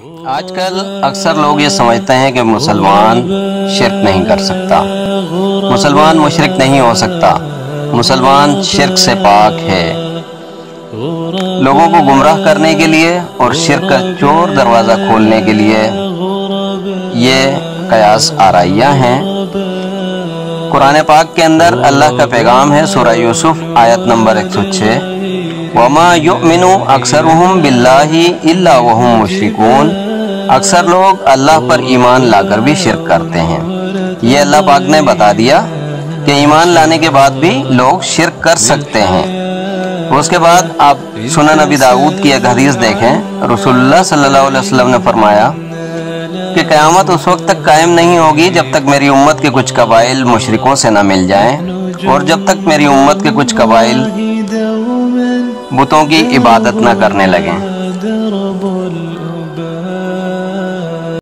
آج کل اکثر لوگ یہ سمجھتے ہیں کہ مسلمان شرک نہیں کر سکتا، مسلمان مشرک نہیں ہو سکتا، مسلمان شرک سے پاک ہے۔ لوگوں کو گمراہ کرنے کے لیے اور شرک کا چور دروازہ کھولنے کے لیے یہ قیاس آرائیاں ہیں۔ قرآن پاک کے اندر اللہ کا پیغام ہے، سورہ یوسف آیت نمبر 106، وَمَا يُؤْمِنُ أَكْثَرُهُمْ بِاللَّهِ إِلَّا وَهُمْ مُشْرِكُونَ۔ اکثر لوگ اللہ پر ایمان لا کر بھی شرک کرتے ہیں۔ یہ اللہ پاک نے بتا دیا کہ ایمان لانے کے بعد بھی لوگ شرک کر سکتے ہیں۔ اس کے بعد آپ سنن نبی داؤد کی ایک حدیث دیکھیں، رسول اللہ صلی اللہ علیہ وسلم نے فرمایا کہ قیامت اس وقت تک قائم نہیں ہوگی جب تک میری امت کے کچھ قبائل مشرکوں سے نہ مل جائیں، اور جب تک میری امت کے کچھ قبائل بتوں کی عبادت نہ کرنے لگیں۔